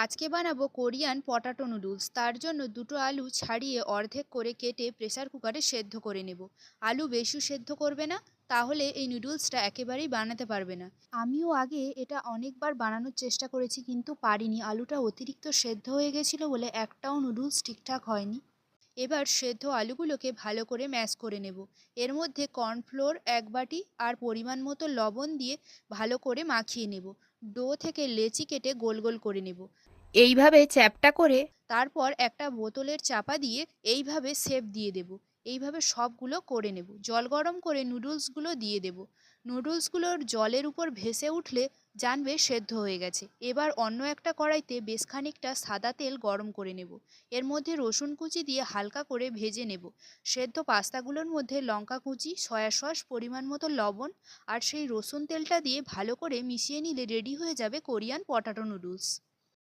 আজকে বানাবো Korean potato noodles. তার জন্য দুটো আলু ছাড়িয়ে অর্ধেক করে কেটে প্রেসার কুকারে সেদ্ধ করে নেব। আলু বেশি সেদ্ধ করবে না, তাহলে এই নুডলসটা একেবারেই বানাতে পারবে না। আমিও আগে এটা অনেকবার বানানোর চেষ্টা করেছি, কিন্তু পারিনি। আলুটা অতিরিক্ত সেদ্ধ হয়ে গেছিলো বলে একটাও নুডলস ঠিকঠাক হয়নি। এবার সেদ্ধ আলুগুলোকে ভালো করে ম্যাশ করে নেব। এর মধ্যে কর্নফ্লোর 1 বাটি আর পরিমাণ মতো লবণ দিয়ে ভালো করে মাখিয়ে নেব। ডো থেকে লেচি কেটে গোল গোল করে নেব। এইভাবে চ্যাপ্টা করে তারপর একটা বোতলের চাপা দিয়ে এইভাবে শেপ দিয়ে দেব। এইভাবে সবগুলো করে নেব। জল গরম করে নুডলসগুলো দিয়ে দেব। নুডলসগুলোর জলের উপর ভেসে উঠলে জানবে সেদ্ধ হয়ে গেছে। এবার অন্য একটা কড়াইতে বেশ খানিকটা সাদা তেল গরম করে নেব। এর মধ্যে রসুন কুচি দিয়ে হালকা করে ভেজে নেব। সেদ্ধ পাস্তাগুলোর মধ্যে লঙ্কা কুচি, সয়া সস, পরিমাণ মতো লবণ আর সেই রসুন তেলটা দিয়ে ভালো করে মিশিয়ে নিলে রেডি হয়ে যাবে কোরিয়ান পটাটো নুডলস।